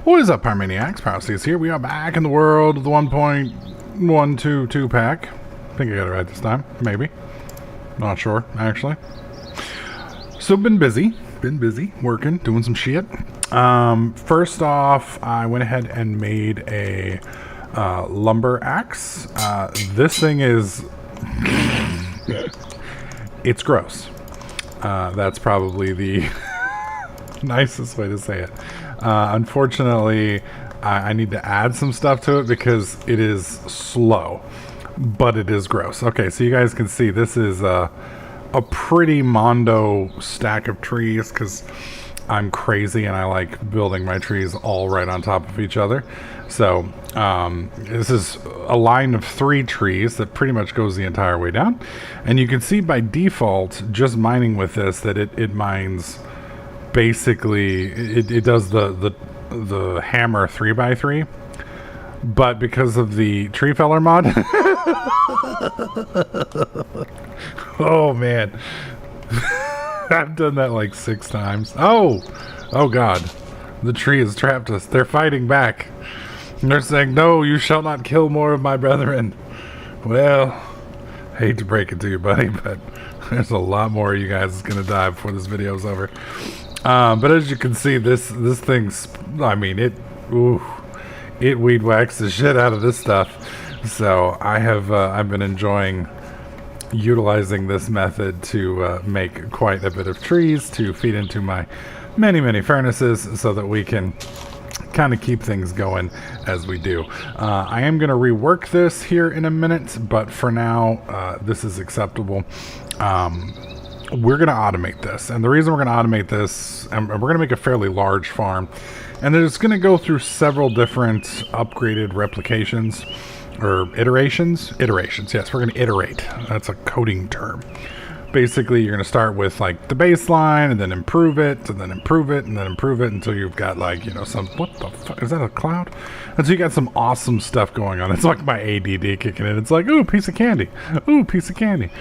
What is up, Pyromaniacs? pyrostasis here. We are back in the world of the 1.122 pack. I think I got it right this time. Maybe. Not sure, actually. So, been busy working, doing some shit. First off, I went ahead and made a lumber axe. This thing is... it's gross. That's probably the nicest way to say it. Unfortunately, I need to add some stuff to it because it is slow, but it is gross. Okay, so you guys can see this is a pretty mondo stack of trees because I'm crazy and I like building my trees all right on top of each other. So this is a line of 3 trees that pretty much goes the entire way down. And you can see by default, just mining with this, that it mines... basically it does the hammer 3x3, but because of the tree feller mod oh man, I've done that like 6 times. Oh god, the tree has trapped us. They're fighting back. They're saying, no, you shall not kill more of my brethren. Well, hate to break it to you, buddy, but there's a lot more of you guys is gonna die before this video's over. But as you can see, this thing's, I mean, it weed whacks the shit out of this stuff. So I've been enjoying utilizing this method to make quite a bit of trees to feed into my many furnaces so that we can kind of keep things going as we do. I am going to rework this here in a minute, but for now, this is acceptable. We're going to automate this, and the reason we're going to automate this, and we're going to make a fairly large farm, and it's going to go through several different upgraded replications, or iterations, yes, we're going to iterate. That's a coding term. Basically, you're going to start with like the baseline, and then improve it, and then improve it, and then improve it, until you've got like, you know, some, what the fuck, is that a cloud? And so you got some awesome stuff going on. It's like my ADD kicking in. It's like, ooh, piece of candy. Ooh, piece of candy.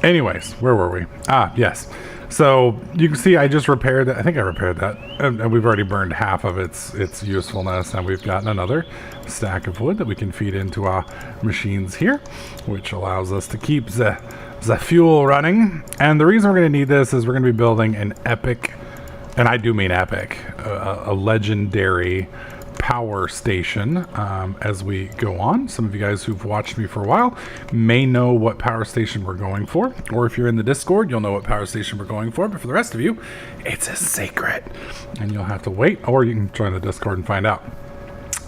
Anyways, where were we? Yes. So you can see I just repaired that. I think I repaired that. And we've already burned half of its usefulness. And we've gotten another stack of wood that we can feed into our machines here, which allows us to keep the fuel running. And the reason we're going to need this is we're going to be building an epic, and I do mean epic, a legendary power station as we go on. Some of you guys who've watched me for a while may know what power station we're going for, or if you're in the Discord, you'll know what power station we're going for, but for the rest of you, it's a secret, and you'll have to wait, or you can join the Discord and find out.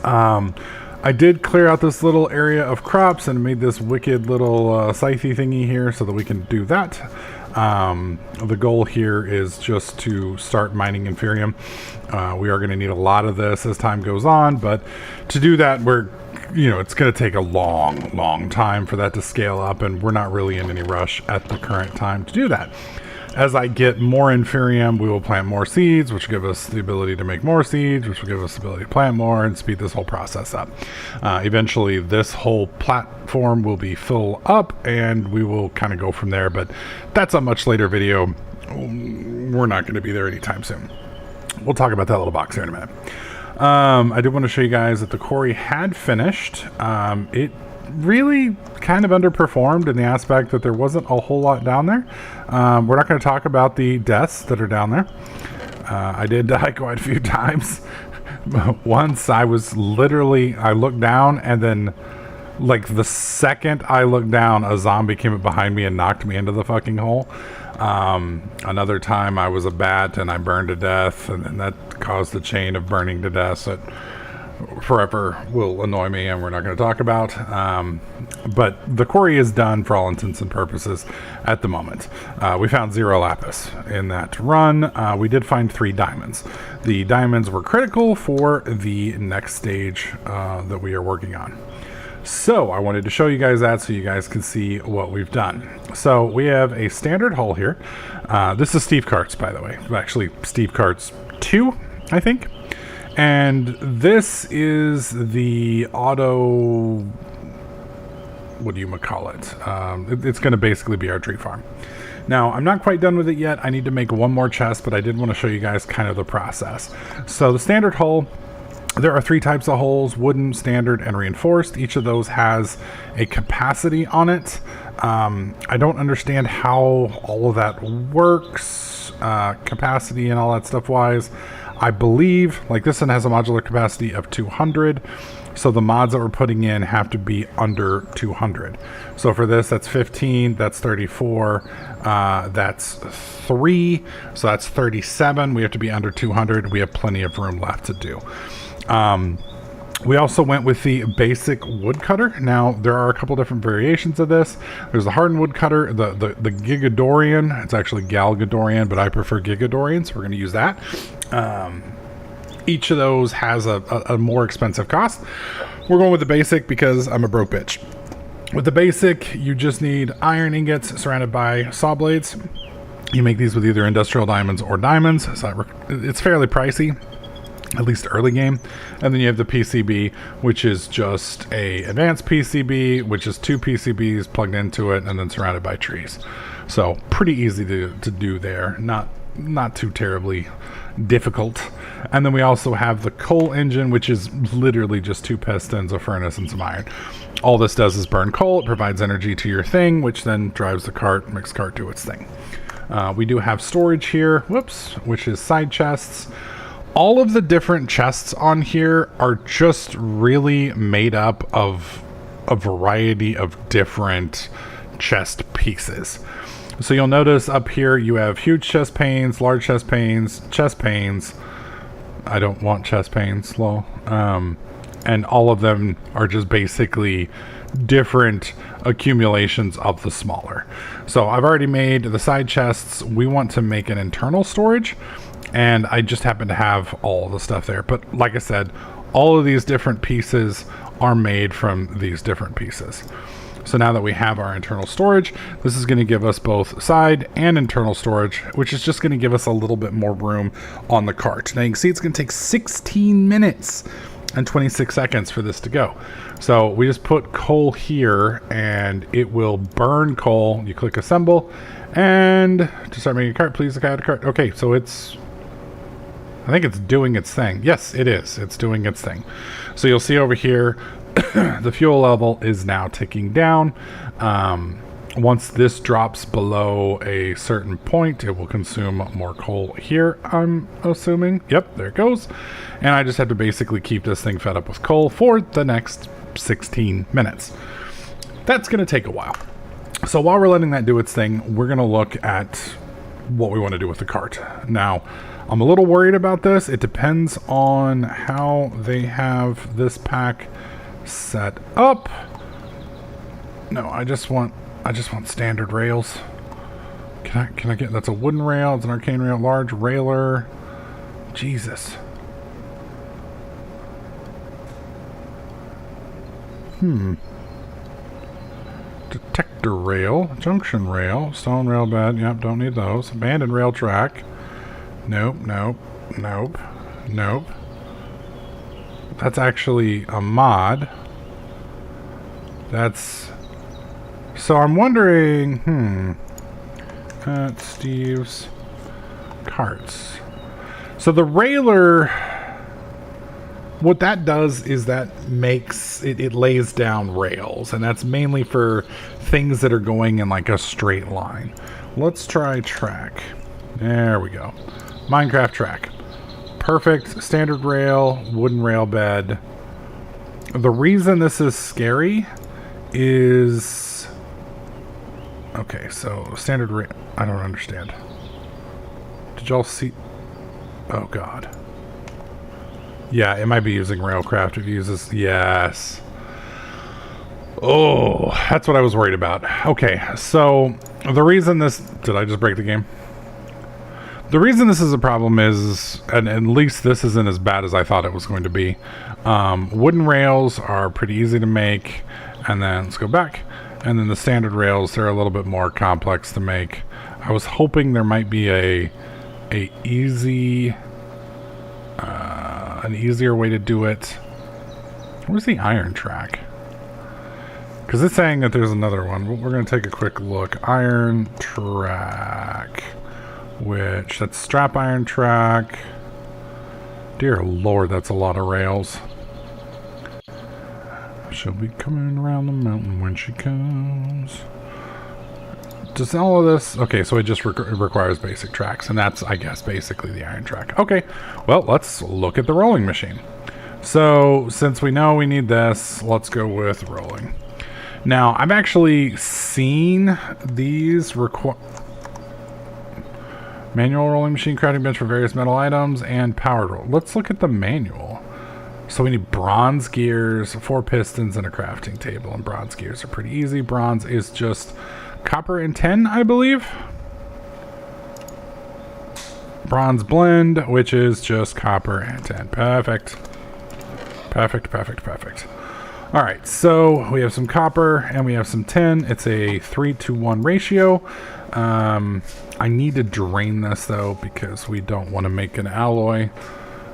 I did clear out this little area of crops and made this wicked little scythe thingy here so that we can do that. The goal here is just to start mining Inferium. We are going to need a lot of this as time goes on, but to do that, it's going to take a long time for that to scale up, and we're not really in any rush at the current time to do that. As I get more Inferium, we will plant more seeds, which will give us the ability to make more seeds, which will give us the ability to plant more and speed this whole process up. Eventually, this whole platform will be full up, and we will kind of go from there, but that's a much later video. We're not going to be there anytime soon. We'll talk about that little box here in a minute. I did want to show you guys that the quarry had finished. It really kind of underperformed in the aspect that there wasn't a whole lot down there. We're not going to talk about the deaths that are down there. I did die quite a few times. Once I looked down, and then like the second I looked down, a zombie came up behind me and knocked me into the fucking hole. Another time I was a bat and I burned to death, and then that caused a chain of burning to death that forever will annoy me, and we're not going to talk about. But the quarry is done for all intents and purposes at the moment. We found 0 lapis in that run. We did find 3 diamonds. The diamonds were critical for the next stage that we are working on. So I wanted to show you guys that so you guys can see what we've done. So we have a standard hull here. This is Steve Cart's, by the way. Actually, Steve Cart's 2, I think. And this is the auto, what do you call it? It's going to basically be our tree farm. Now, I'm not quite done with it yet. I need to make one more chest, but I did want to show you guys kind of the process. So the standard hull, there are 3 types of hulls: wooden, standard, and reinforced. Each of those has a capacity on it. I don't understand how all of that works, capacity and all that stuff wise. I believe, like this one has a modular capacity of 200. So the mods that we're putting in have to be under 200. So for this, that's 15, that's 34, that's 3, so that's 37. We have to be under 200. We have plenty of room left to do. We also went with the basic woodcutter. Now, there are a couple different variations of this. There's the hardened woodcutter, the Gigadorian. It's actually Galgadorian, but I prefer Gigadorian, so we're going to use that. Each of those has a more expensive cost. We're going with the basic because I'm a broke bitch. With the basic, you just need iron ingots surrounded by saw blades. You make these with either industrial diamonds or diamonds, so it's fairly pricey, at least early game. And then you have the PCB, which is just a advanced PCB, which is 2 PCBs plugged into it and then surrounded by trees. So pretty easy to do there. Not too terribly difficult. And then we also have the coal engine, which is literally just 2 pistons, a furnace, and some iron. All this does is burn coal. It provides energy to your thing, which then drives the cart, makes the cart do its thing. We do have storage here, which is side chests. All of the different chests on here are just really made up of a variety of different chest pieces. So you'll notice up here you have huge chest panes, large chest panes, chest panes. I don't want chest panes, lol. And all of them are just basically different accumulations of the smaller. So I've already made the side chests. We want to make an internal storage, and I just happen to have all the stuff there. But like I said, all of these different pieces are made from these different pieces. So now that we have our internal storage, this is going to give us both side and internal storage, which is just going to give us a little bit more room on the cart. Now you can see it's going to take 16 minutes and 26 seconds for this to go. So we just put coal here and it will burn coal. You click assemble and to start making a cart, please add a cart. Okay, so I think it's doing its thing. Yes, it is. It's doing its thing. So you'll see over here, the fuel level is now ticking down. Once this drops below a certain point, it will consume more coal here, I'm assuming. Yep, there it goes. And I just have to basically keep this thing fed up with coal for the next 16 minutes. That's going to take a while. So while we're letting that do its thing, we're going to look at what we want to do with the cart. Now, I'm a little worried about this. It depends on how they have this pack set up. No, I just want standard rails. Can I get, that's a wooden rail, it's an arcane rail, large railer. Jesus. Detector rail, junction rail, stone rail bed. Yep, don't need those. Abandoned rail track. Nope. That's actually a mod. So I'm wondering, at Steve's carts. So the railer, what that does is that makes it lays down rails, and that's mainly for things that are going in like a straight line. Let's try track. There we go. Minecraft track. Perfect. Standard rail, wooden rail bed. The reason this is scary is... Okay, so standard rail... I don't understand. Did y'all see... Oh, God. Yeah, it might be using Railcraft. It uses... Yes. Oh, that's what I was worried about. Okay, so the reason this... Did I just break the game? The reason this is a problem is, and at least this isn't as bad as I thought it was going to be. Wooden rails are pretty easy to make, and then let's go back. And then the standard rails, they're a little bit more complex to make. I was hoping there might be an easier way to do it. Where's the iron track? Because it's saying that there's another one. We're going to take a quick look. Iron track. Which, that's strap iron track. Dear Lord, that's a lot of rails. She'll be coming around the mountain when she comes. Does all of this... Okay, so it just requires basic tracks. And that's, I guess, basically the iron track. Okay, well, let's look at the rolling machine. So, since we know we need this, let's go with rolling. Now, I've actually seen these manual rolling machine, crafting bench for various metal items, and powered roll. Let's look at the manual. So we need bronze gears, 4 pistons, and a crafting table. And bronze gears are pretty easy. Bronze is just copper and tin, I believe. Bronze blend, which is just copper and tin. Perfect. Perfect, perfect, perfect. All right, so we have some copper and we have some tin. It's a 3-to-1 ratio. I need to drain this though because we don't want to make an alloy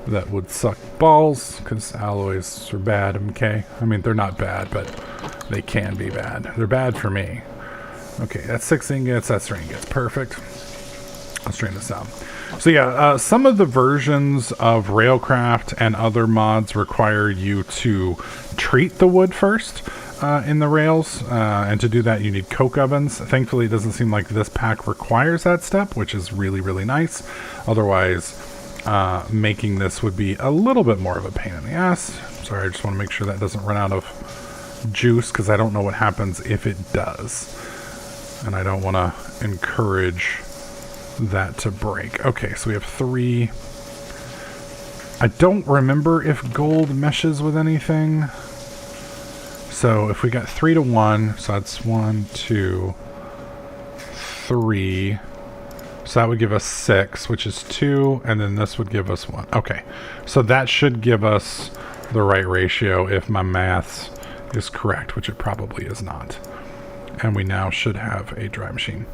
that would suck balls, because alloys are bad, okay? I mean, they're not bad, but they can be bad. They're bad for me. Okay, that's 6 ingots, that's 3 ingots. Perfect. Let's drain this out. So yeah, some of the versions of Railcraft and other mods require you to treat the wood first in the rails, and to do that you need coke ovens. Thankfully, it doesn't seem like this pack requires that step, which is really, really nice. Otherwise, making this would be a little bit more of a pain in the ass. Sorry, I just want to make sure that doesn't run out of juice, because I don't know what happens if it does. And I don't want to encourage that to break. Okay, so we have 3. I don't remember if gold meshes with anything. So if we got 3-to-1, so that's 1, 2, 3. So that would give us 6, which is 2, and then this would give us 1. Okay, so that should give us the right ratio if my math is correct, which it probably is not. And we now should have a dry machine.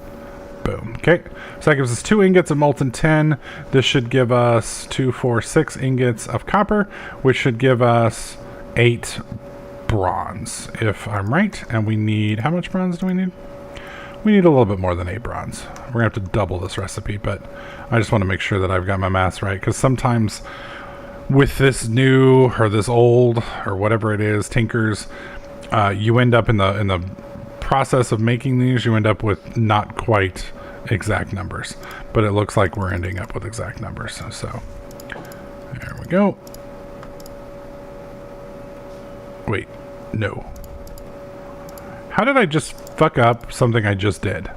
Boom. Okay, so that gives us 2 ingots of molten tin. This should give us 2, 4, 6 ingots of copper, which should give us 8 bronze, if I'm right. And we need, how much bronze do we need? We need a little bit more than 8 bronze. We're gonna have to double this recipe, but I just want to make sure that I've got my math right, because sometimes with this new or this old or whatever it is, tinkers, you end up in the process of making these, you end up with not quite exact numbers, but it looks like we're ending up with exact numbers. So there we go. Wait, no. How did I just fuck up something I just did?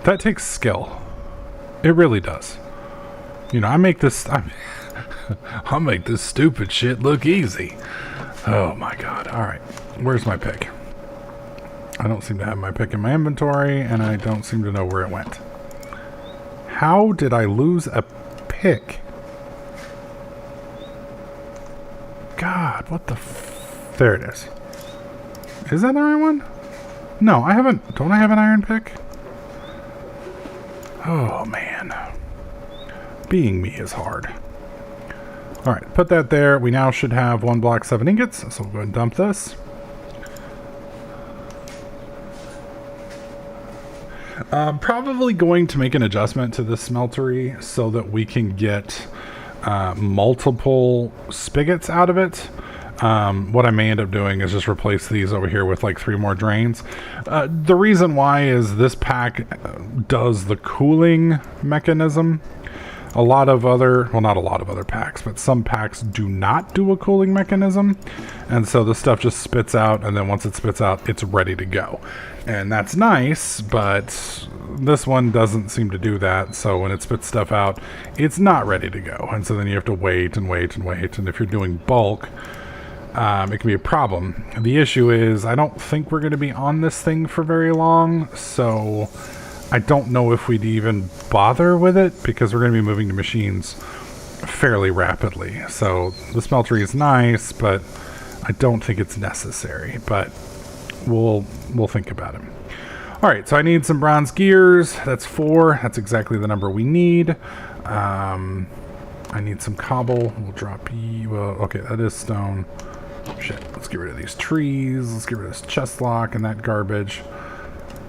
That takes skill. It really does. You know, I make this I'll make this stupid shit look easy. Oh my god. Alright. Where's my pick? I don't seem to have my pick in my inventory, and I don't seem to know where it went. How did I lose a pick? God, what the there it is. Is that the right one? No, I haven't. Don't I have an iron pick? Oh, man. Being me is hard. Alright, put that there. We now should have 1 block 7 ingots, so we'll go ahead and dump this. Probably going to make an adjustment to the smeltery so that we can get multiple spigots out of it. What I may end up doing is just replace these over here with like 3 more drains. The reason why is this pack does the cooling mechanism. A lot of other, well, not a lot of other packs, but some packs do not do a cooling mechanism. And so the stuff just spits out, and then once it spits out, it's ready to go. And that's nice, but this one doesn't seem to do that. So when it spits stuff out, it's not ready to go. And so then you have to wait and wait and wait. And if you're doing bulk, it can be a problem. The issue is I don't think we're going to be on this thing for very long, so I don't know if we'd even bother with it, because we're going to be moving to machines fairly rapidly. So the smeltery is nice, but I don't think it's necessary, but we'll think about it. All right, so I need some bronze gears. That's 4. That's exactly the number we need. I need some cobble. We'll drop well, okay, that is stone. Shit, let's get rid of these trees. Let's get rid of this chest lock and that garbage.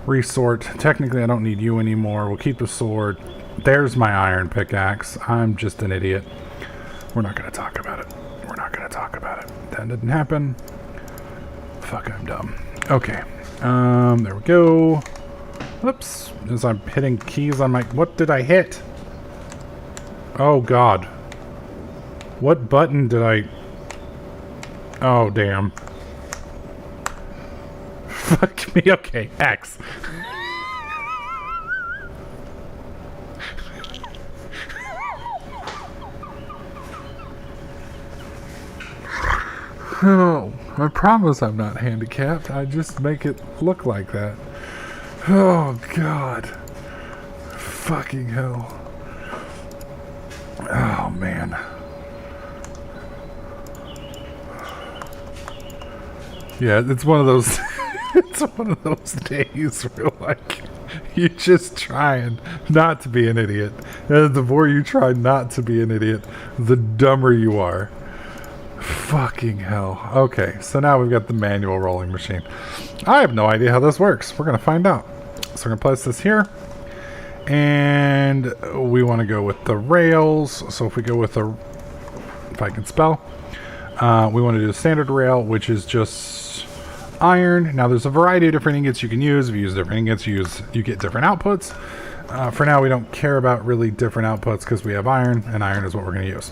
Resort. Technically, I don't need you anymore. We'll keep the sword. There's my iron pickaxe. I'm just an idiot. We're not going to talk about it. We're not going to talk about it. That didn't happen. Fuck, I'm dumb. Okay. There we go. Whoops. As I'm hitting keys on my... What did I hit? Oh, God. What button did I... Oh, damn. Fuck me. Okay, X. Oh, I promise I'm not handicapped. I just make it look like that. Oh, God. Fucking hell. Oh, man. Yeah, it's one of those... it's one of those days where, like, you're just trying not to be an idiot. And the more you try not to be an idiot, the dumber you are. Fucking hell. Okay, so now we've got the manual rolling machine. I have no idea how this works. We're going to find out. So we're going to place this here. And we want to go with the rails. So if we go with the... If I can spell. We want to do the standard rail, which is just iron. Now there's a variety of different ingots you can use. If you use different ingots, you get different outputs. For now, we don't care about really different outputs because we have iron, and iron is what we're going to use.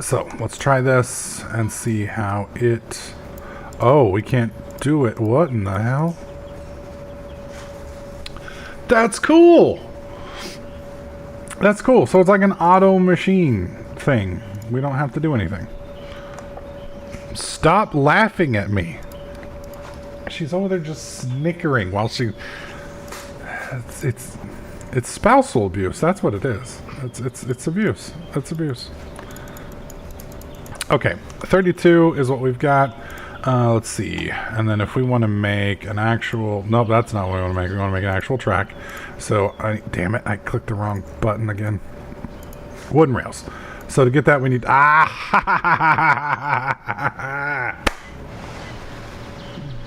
So let's try this and see how it... Oh, we can't do it. What in the hell? That's cool! That's cool. So it's like an auto machine thing. We don't have to do anything. Stop laughing at me. She's over there just snickering while she... It's spousal abuse. That's what it is. It's abuse. It's abuse. Okay, 32 is what we've got. Let's see. And then if we want to make an actual... Nope, that's not what we want to make. We want to make an actual track. So, damn it, I clicked the wrong button again. Wooden rails. So to get that, we need...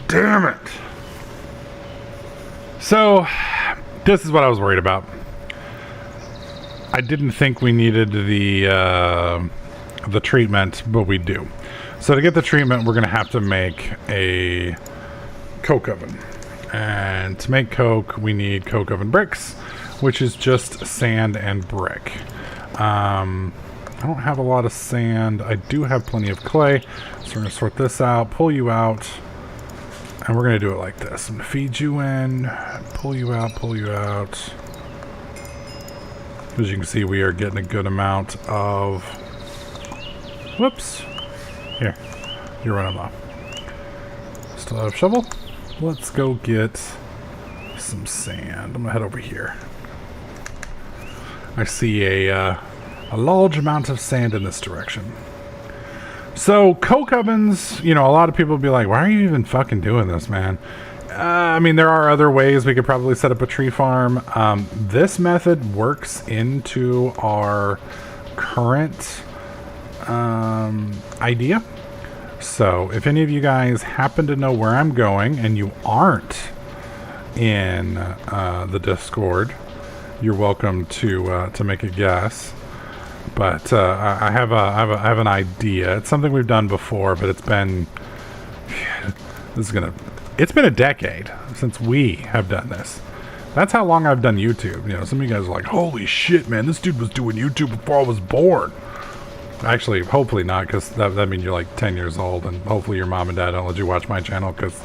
Damn it! So, this is what I was worried about. I didn't think we needed the treatment, but we do. So to get the treatment, we're going to have to make a coke oven. And to make coke, we need coke oven bricks, which is just sand and brick. I don't have a lot of sand. I do have plenty of clay. So we're going to sort this out, pull you out, and we're going to do it like this. I'm going to feed you in, pull you out, pull you out. As you can see, we are getting a good amount of... Whoops. Here. You're running low. Still have a shovel. Let's go get some sand. I'm going to head over here. I see a large amount of sand in this direction. So, coke ovens, you know, a lot of people will be like, why are you even fucking doing this, man? I mean, there are other ways we could probably set up a tree farm. This method works into our current idea. So, if any of you guys happen to know where I'm going and you aren't in the Discord, you're welcome to make a guess. But I have an idea. It's something we've done before, but it's been it's been a decade since we have done this. That's how long I've done YouTube. You know, some of you guys are like, "Holy shit, man! This dude was doing YouTube before I was born." Actually, hopefully not, because that means you're like 10 years old, and hopefully your mom and dad don't let you watch my channel, because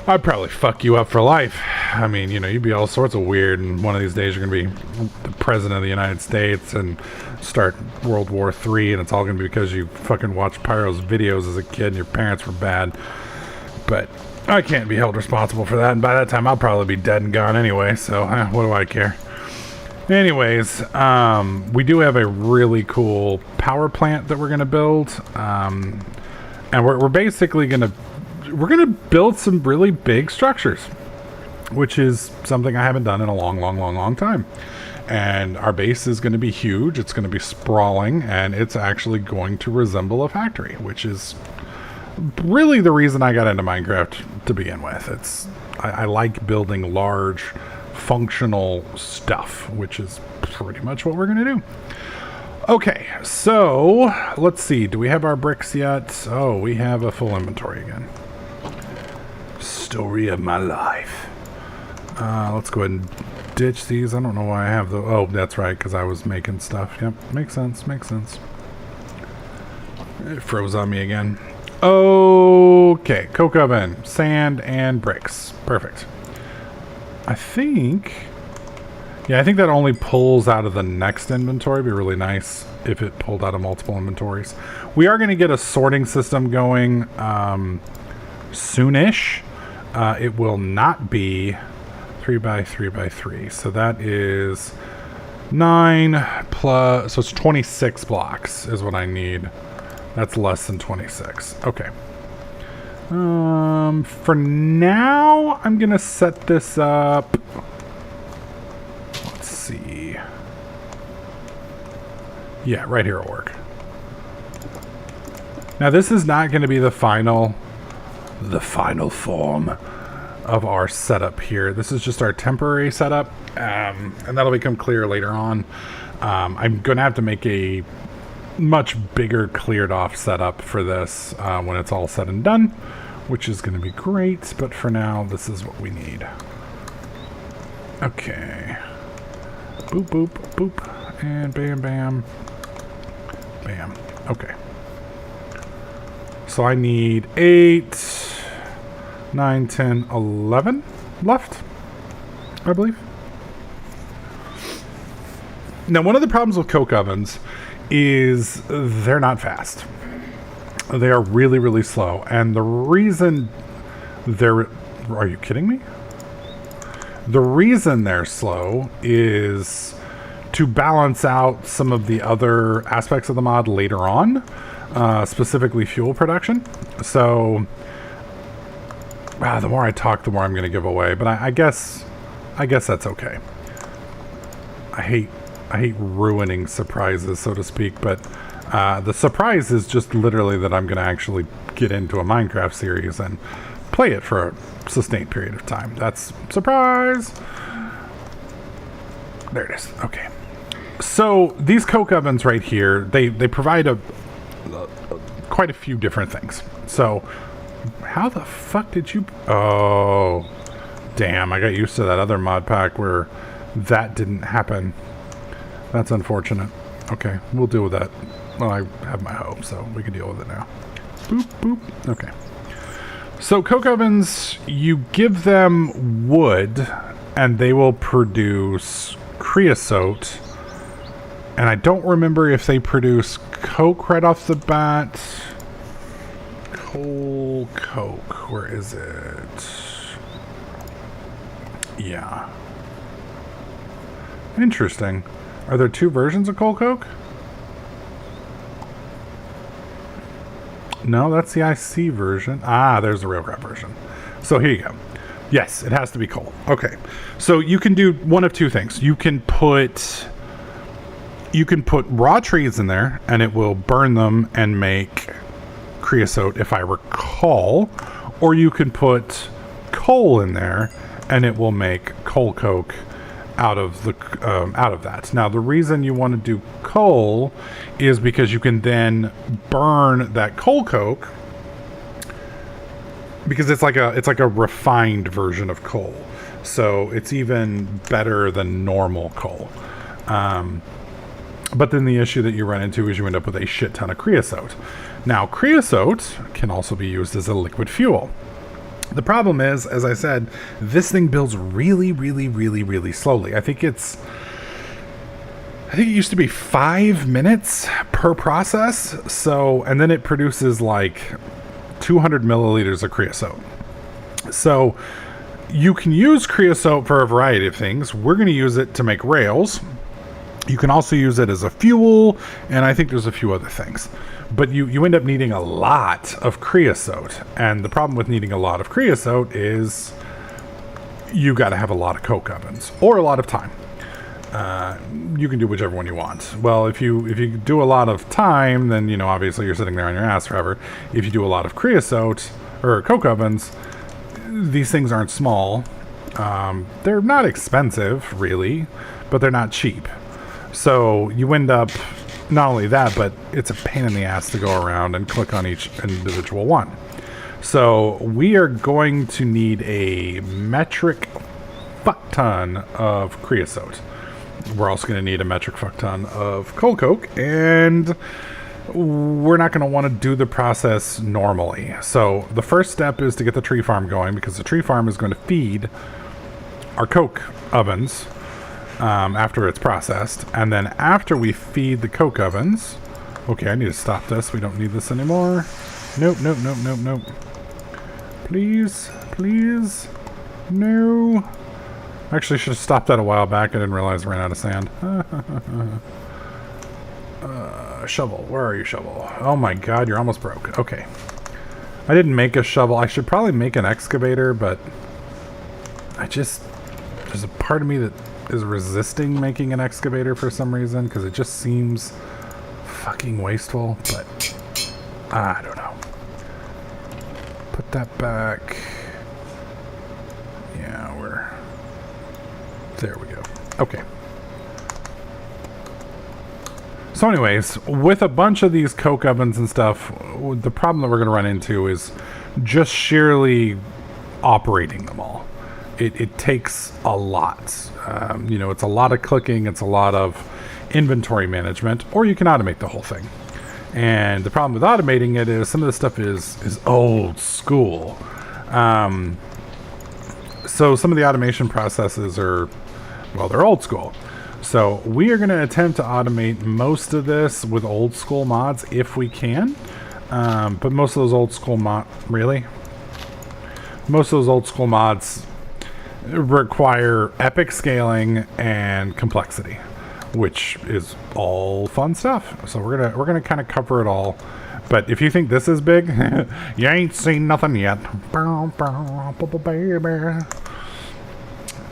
I'd probably fuck you up for life. I mean, you know, you'd be all sorts of weird, and one of these days you're going to be the president of the United States and start World War III, and it's all going to be because you fucking watched Pyro's videos as a kid and your parents were bad. But I can't be held responsible for that, and by that time I'll probably be dead and gone anyway, so what do I care? Anyways, we do have a really cool power plant that we're going to build, and we're basically going to build some really big structures, which is something I haven't done in a long time. and our base is going to be huge. It's going to be sprawling, and it's actually going to resemble a factory, which is really the reason I got into Minecraft to begin with. I like building large, functional stuff, which is pretty much what we're going to do. Okay, so let's see. Do we have our bricks yet? Oh, we have a full inventory again. Story of my life. Let's go ahead and ditch these. I don't know why I have the... Oh, that's right, because I was making stuff. Yep, makes sense, makes sense. It froze on me again. Okay, coke oven, sand, and bricks. Perfect. I think... Yeah, I think that only pulls out of the next inventory. It'd be really nice if it pulled out of multiple inventories. We are going to get a sorting system going soonish. It will not be 3 by 3 by 3. So that is 9 plus... So it's 26 blocks is what I need. That's less than 26. Okay. For now, I'm going to set this up... See. Yeah, right here will work. Now this is not going to be the final form of our setup here. This is just our temporary setup, and that'll become clear later on. I'm going to have to make a much bigger cleared off setup for this when it's all said and done, which is going to be great, but for now this is what we need. Okay. Boop, boop, boop, and bam, bam, bam. Okay. So I need 8, 9, 10, 11 left, I believe. Now, one of the problems with coke ovens is they're not fast. They are really, really slow. And the reason they're... Are you kidding me? The reason they're slow is to balance out some of the other aspects of the mod later on, specifically fuel production. So, the more I talk, the more I'm going to give away. But I guess that's okay. I hate ruining surprises, so to speak. But the surprise is just literally that I'm going to actually get into a Minecraft series and play it for a sustained period of time. That's surprise. There it is. Okay. So these coke ovens right here, they provide quite a few different things. So how the fuck did you... Oh, damn. I got used to that other mod pack where that didn't happen. That's unfortunate. Okay, we'll deal with that. Well, I have my hope, so we can deal with it now. Boop, boop. Okay. So coke ovens, you give them wood and they will produce creosote. And I don't remember if they produce coke right off the bat. Coal coke, where is it? Yeah. Interesting. Are there two versions of coal coke? No, that's the IC version. Ah, there's the railroad version. So here you go. Yes, it has to be coal. Okay. So you can do one of two things. You can put raw trees in there and it will burn them and make creosote, if I recall, or you can put coal in there and it will make coal coke out of that. Now, the reason you want to do coal is because you can then burn that coal coke, because it's like a refined version of coal, so it's even better than normal coal. But then the issue that you run into is you end up with a shit ton of creosote. Now, creosote can also be used as a liquid fuel. The problem is, as I said, this thing builds really, really, really, really slowly. I think it used to be 5 minutes per process. So, and then it produces like 200 milliliters of creosote. So you can use creosote for a variety of things. We're going to use it to make rails. You can also use it as a fuel, and I think there's a few other things. But you end up needing a lot of creosote. And the problem with needing a lot of creosote is you got to have a lot of coke ovens or a lot of time. you can do whichever one you want. Well, if you do a lot of time, then, you know, obviously you're sitting there on your ass forever. If you do a lot of creosote or coke ovens, these things aren't small. They're not expensive, really, but they're not cheap. So you end up, not only that, but it's a pain in the ass to go around and click on each individual one. So we are going to need a metric fuck ton of creosote. We're also going to need a metric fuck ton of coal coke, and we're not going to want to do the process normally. So the first step is to get the tree farm going, because the tree farm is going to feed our coke ovens after it's processed. And then after we feed the coke ovens... Okay, I need to stop this. We don't need this anymore. Nope, nope, nope, nope, nope. Please, please. No. Actually, should have stopped that a while back. I didn't realize I ran out of sand. Shovel. Where are you, shovel? Oh my god, you're almost broke. Okay. I didn't make a shovel. I should probably make an excavator, but there's a part of me that is resisting making an excavator for some reason, because it just seems fucking wasteful, but I don't know. Put that back. Yeah, there we go. Okay. So anyways, with a bunch of these coke ovens and stuff, the problem that we're going to run into is just sheerly operating them all. It takes a lot. You know, it's a lot of clicking. It's a lot of inventory management, or you can automate the whole thing. And the problem with automating it is some of the stuff is old school. So some of the automation processes are, well, they're old school. So we are going to attempt to automate most of this with old school mods if we can. But most of those old school mods require epic scaling and complexity, which is all fun stuff. So we're gonna kind of cover it all. But if you think this is big, you ain't seen nothing yet.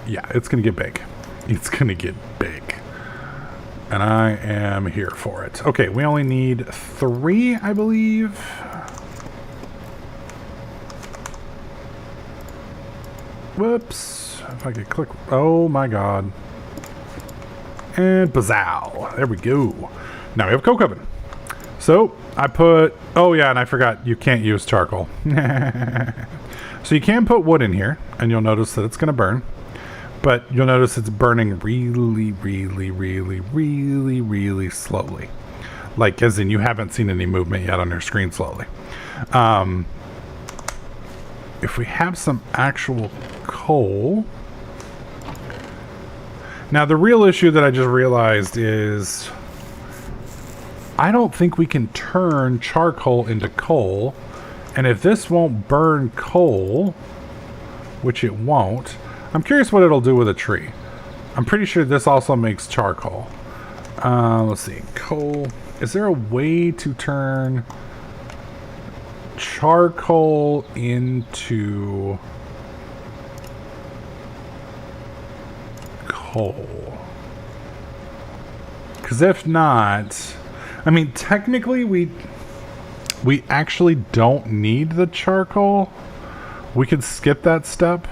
Yeah, it's gonna get big. It's gonna get big. And I am here for it. Okay, we only need 3, I believe. Whoops. If I could click. Oh my god. And bazow. There we go. Now we have a coke oven. So I put... Oh yeah, and I forgot you can't use charcoal. So you can put wood in here, and you'll notice that it's going to burn. But you'll notice it's burning really, really, really, really, really slowly. Like, as in you haven't seen any movement yet on your screen slowly. If we have some actual coal... Now, the real issue that I just realized is I don't think we can turn charcoal into coal. And if this won't burn coal, which it won't, I'm curious what it'll do with a tree. I'm pretty sure this also makes charcoal. Let's see. Coal. Is there a way to turn charcoal into coal? Because if not, I mean, technically we actually don't need the charcoal. We could skip that step,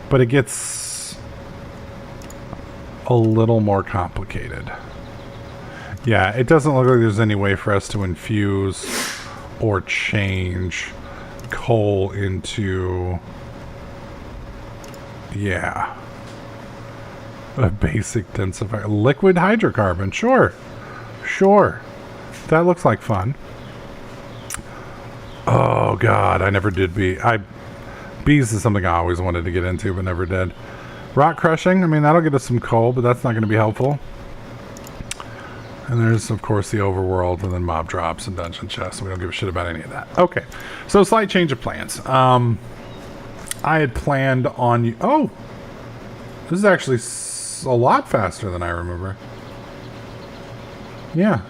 but it gets a little more complicated. Yeah, it doesn't look like there's any way for us to infuse or change coal into, yeah, a basic densifier. Liquid hydrocarbon, sure. That looks like fun. Oh god, I never did bees is something I always wanted to get into but never did. Rock crushing, I mean, that'll get us some coal, but that's not going to be helpful. And there's, of course, the overworld, and then mob drops and dungeon chests. We don't give a shit about any of that. Okay, so slight change of plans. I had planned on... Oh! This is actually a lot faster than I remember. Yeah.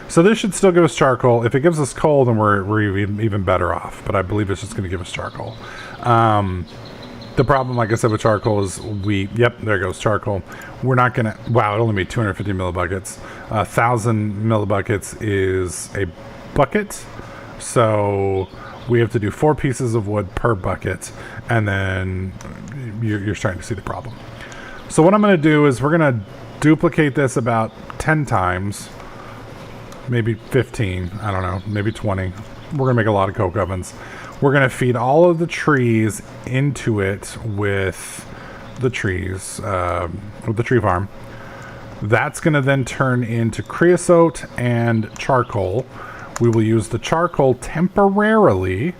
So this should still give us charcoal. If it gives us coal, then we're even better off. But I believe it's just going to give us charcoal. The problem, like I said, with charcoal is yep, there goes charcoal. We're not gonna, wow, it only made 250 millibuckets. 1,000 millibuckets is a bucket. So we have to do 4 pieces of wood per bucket, and then you're starting to see the problem. So what I'm gonna do is we're gonna duplicate this about 10 times, maybe 15, I don't know, maybe 20. We're gonna make a lot of coke ovens. We're gonna feed all of the trees into it with the trees, with the tree farm. That's gonna then turn into creosote and charcoal. We will use the charcoal temporarily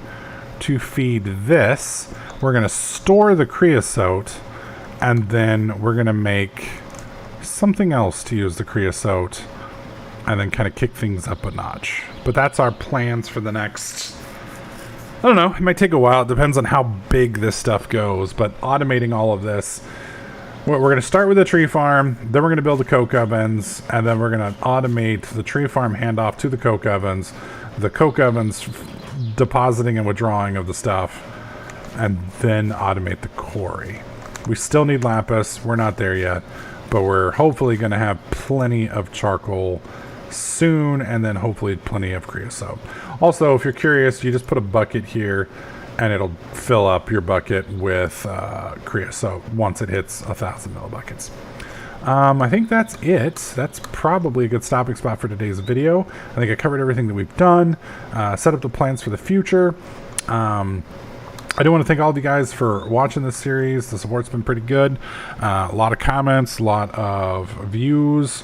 to feed this. We're gonna store the creosote, and then we're gonna make something else to use the creosote, and then kind of kick things up a notch. But that's our plans for the next, I don't know, it might take a while. It depends on how big this stuff goes, but automating all of this, we're going to start with the tree farm, then we're going to build the coke ovens, and then we're going to automate the tree farm handoff to the coke ovens depositing and withdrawing of the stuff, and then automate the quarry. We still need lapis. We're not there yet, but we're hopefully going to have plenty of charcoal soon, and then hopefully plenty of creosote. Also, if you're curious, you just put a bucket here and it'll fill up your bucket with creosote once it hits 1,000 millibuckets. I think that's it. That's probably a good stopping spot for today's video. I think I covered everything that we've done, set up the plans for the future. I do want to thank all of you guys for watching this series. The support's been pretty good. A lot of comments, a lot of views.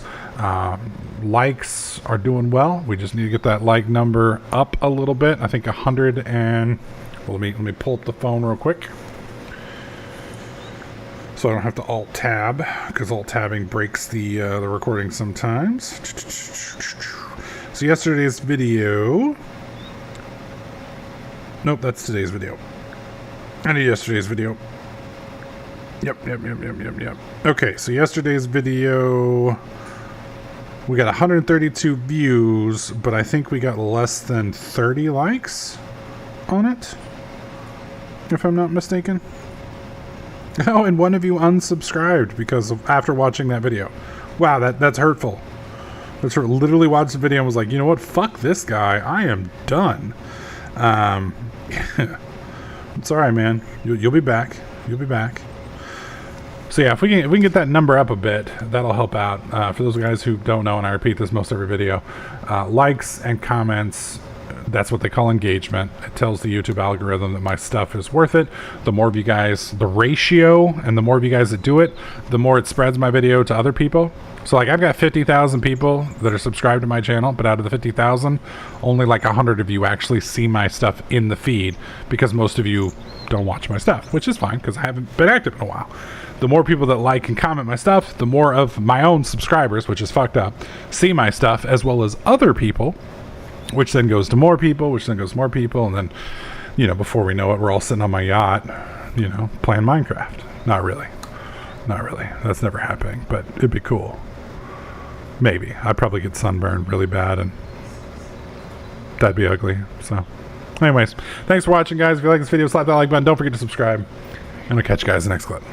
Likes are doing well. We just need to get that like number up a little bit. I think 100 and... Well, let me pull up the phone real quick, so I don't have to alt tab, because alt tabbing breaks the recording sometimes. So yesterday's video. Nope, that's today's video. I need yesterday's video. Yep. Okay, so yesterday's video, we got 132 views, but I think we got less than 30 likes on it, if I'm not mistaken. Oh, and one of you unsubscribed because of after watching that video. Wow, that's hurtful. That's hurt. Literally watched the video and was like, you know what? Fuck this guy. I am done. It's all right, man. You'll be back. You'll be back. So yeah, if we can get that number up a bit, that'll help out. For those guys who don't know, and I repeat this most every video, likes and comments, that's what they call engagement. It tells the YouTube algorithm that my stuff is worth it. The more of you guys, the ratio, and the more of you guys that do it, the more it spreads my video to other people. So like I've got 50,000 people that are subscribed to my channel, but out of the 50,000, only like 100 of you actually see my stuff in the feed, because most of you don't watch my stuff, which is fine because I haven't been active in a while. The more people that like and comment my stuff, the more of my own subscribers, which is fucked up, see my stuff, as well as other people, which then goes to more people, which then goes to more people, and then, you know, before we know it, we're all sitting on my yacht, you know, playing Minecraft. Not really. That's never happening, but it'd be cool. Maybe. I'd probably get sunburned really bad, and that'd be ugly. So, anyways, thanks for watching, guys. If you like this video, slap that like button. Don't forget to subscribe, and I'll catch you guys in the next clip.